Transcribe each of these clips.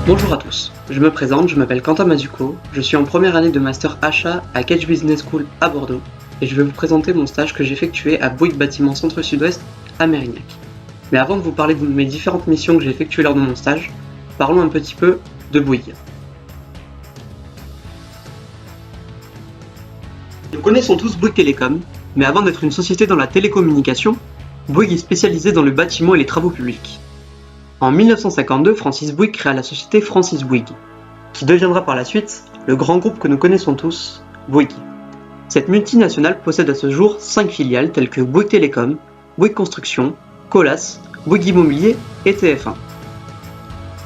Bonjour à tous, je me présente, je m'appelle Quentin Mazuco, je suis en première année de Master Achat à Kedge Business School à Bordeaux et je vais vous présenter mon stage que j'ai effectué à Bouygues Bâtiment Centre-Sud-Ouest à Mérignac. Mais avant de vous parler de mes différentes missions que j'ai effectuées lors de mon stage, parlons un petit peu de Bouygues. Nous connaissons tous Bouygues Télécom, mais avant d'être une société dans la télécommunication, Bouygues est spécialisé dans le bâtiment et les travaux publics. En 1952, Francis Bouygues créa la société Francis Bouygues, qui deviendra par la suite le grand groupe que nous connaissons tous, Bouygues. Cette multinationale possède à ce jour 5 filiales telles que Bouygues Télécom, Bouygues Construction, Colas, Bouygues Immobilier et TF1.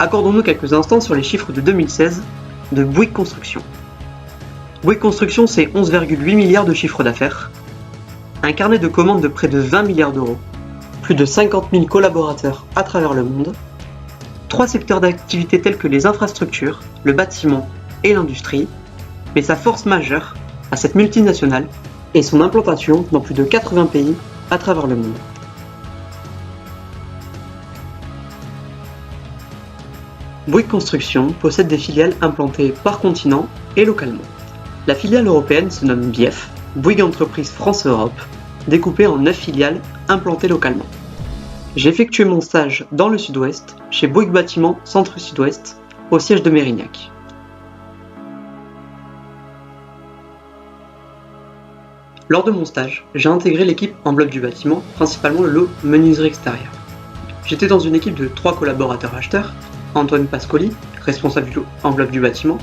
Accordons-nous quelques instants sur les chiffres de 2016 de Bouygues Construction. Bouygues Construction, c'est 11,8 milliards de chiffre d'affaires, un carnet de commandes de près de 20 milliards d'euros, plus de 50 000 collaborateurs à travers le monde, 3 secteurs d'activité tels que les infrastructures, le bâtiment et l'industrie, mais sa force majeure à cette multinationale est son implantation dans plus de 80 pays à travers le monde. Bouygues Construction possède des filiales implantées par continent et localement. La filiale européenne se nomme BIEF, Bouygues Entreprises France-Europe, découpée en 9 filiales implantées localement. J'ai effectué mon stage dans le sud-ouest, chez Bouygues Bâtiment Centre-Sud-Ouest, au siège de Mérignac. Lors de mon stage, j'ai intégré l'équipe enveloppe du bâtiment, principalement le lot menuiserie extérieure. J'étais dans une équipe de 3 collaborateurs acheteurs, Antoine Pascoli, responsable du lot enveloppe du bâtiment,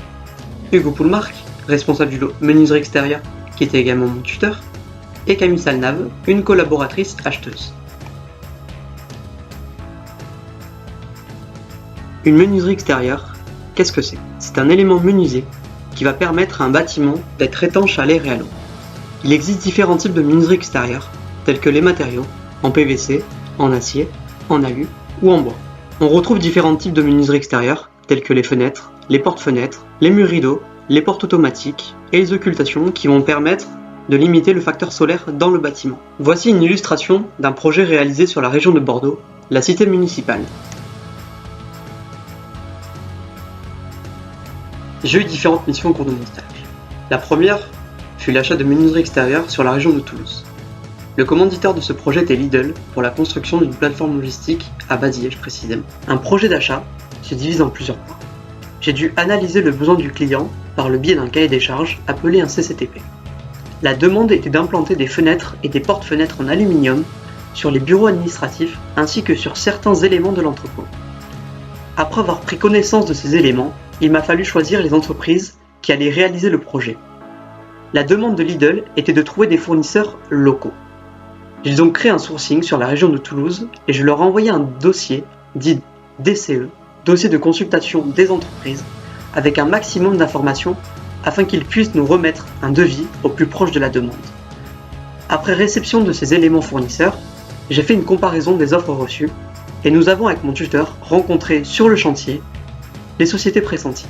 Hugo Poulmark, responsable du lot menuiserie extérieure, qui était également mon tuteur, et Camille Salnave, une collaboratrice acheteuse. Une menuiserie extérieure, qu'est-ce que c'est ? C'est un élément menuisé qui va permettre à un bâtiment d'être étanche à l'air et à l'eau. Il existe différents types de menuiserie extérieure, tels que les matériaux, en PVC, en acier, en alu ou en bois. On retrouve différents types de menuiserie extérieure, tels que les fenêtres, les portes-fenêtres, les murs rideaux, les portes automatiques et les occultations qui vont permettre de limiter le facteur solaire dans le bâtiment. Voici une illustration d'un projet réalisé sur la région de Bordeaux, la cité municipale. J'ai eu différentes missions au cours de mon stage. La première fut l'achat de menuiserie extérieure sur la région de Toulouse. Le commanditaire de ce projet était Lidl pour la construction d'une plateforme logistique à Baziège précisément. Un projet d'achat se divise en plusieurs points. J'ai dû analyser le besoin du client par le biais d'un cahier des charges appelé un CCTP. La demande était d'implanter des fenêtres et des portes-fenêtres en aluminium sur les bureaux administratifs ainsi que sur certains éléments de l'entrepôt. Après avoir pris connaissance de ces éléments, il m'a fallu choisir les entreprises qui allaient réaliser le projet. La demande de Lidl était de trouver des fournisseurs locaux. J'ai donc créé un sourcing sur la région de Toulouse et je leur ai envoyé un dossier dit DCE, dossier de consultation des entreprises, avec un maximum d'informations afin qu'ils puissent nous remettre un devis au plus proche de la demande. Après réception de ces éléments fournisseurs, j'ai fait une comparaison des offres reçues et nous avons avec mon tuteur rencontré sur le chantier les sociétés pressenties.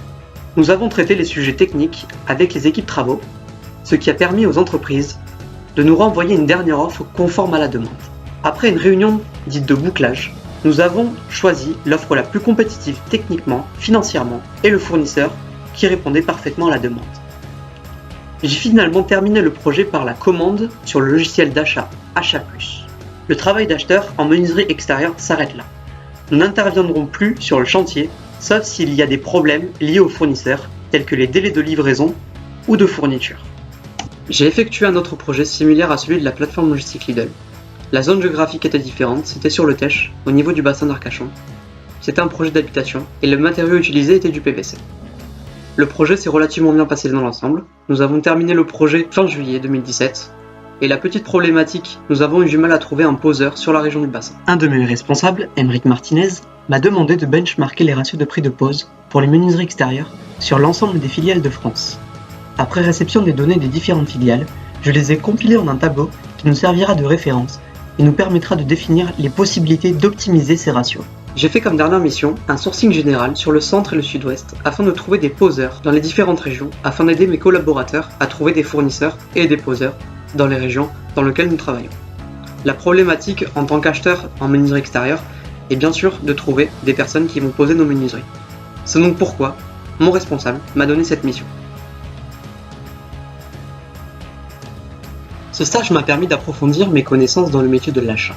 Nous avons traité les sujets techniques avec les équipes travaux, ce qui a permis aux entreprises de nous renvoyer une dernière offre conforme à la demande. Après une réunion dite de bouclage, nous avons choisi l'offre la plus compétitive techniquement, financièrement et le fournisseur qui répondait parfaitement à la demande. J'ai finalement terminé le projet par la commande sur le logiciel d'achat Achat+. Le travail d'acheteur en menuiserie extérieure s'arrête là. Nous n'interviendrons plus sur le chantier, sauf s'il y a des problèmes liés aux fournisseurs, tels que les délais de livraison ou de fourniture. J'ai effectué un autre projet similaire à celui de la plateforme logistique Lidl. La zone géographique était différente, c'était sur le Tech, au niveau du bassin d'Arcachon. C'était un projet d'habitation, et le matériau utilisé était du PVC. Le projet s'est relativement bien passé dans l'ensemble. Nous avons terminé le projet fin juillet 2017, et la petite problématique, nous avons eu du mal à trouver un poseur sur la région du bassin. Un de mes responsables, Émeric Martinez, m'a demandé de benchmarker les ratios de prix de pose pour les menuiseries extérieures sur l'ensemble des filiales de France. Après réception des données des différentes filiales, je les ai compilées en un tableau qui nous servira de référence et nous permettra de définir les possibilités d'optimiser ces ratios. J'ai fait comme dernière mission un sourcing général sur le centre et le sud-ouest afin de trouver des poseurs dans les différentes régions afin d'aider mes collaborateurs à trouver des fournisseurs et des poseurs dans les régions dans lesquelles nous travaillons. La problématique en tant qu'acheteur en menuiserie extérieure est bien sûr de trouver des personnes qui vont poser nos menuiseries. C'est donc pourquoi mon responsable m'a donné cette mission. Ce stage m'a permis d'approfondir mes connaissances dans le métier de l'achat.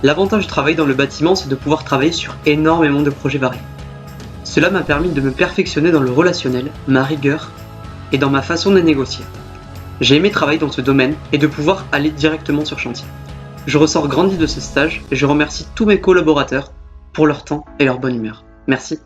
L'avantage de travailler dans le bâtiment, c'est de pouvoir travailler sur énormément de projets variés. Cela m'a permis de me perfectionner dans le relationnel, ma rigueur et dans ma façon de négocier. J'ai aimé travailler dans ce domaine et de pouvoir aller directement sur chantier. Je ressors grandi de ce stage et je remercie tous mes collaborateurs pour leur temps et leur bonne humeur. Merci.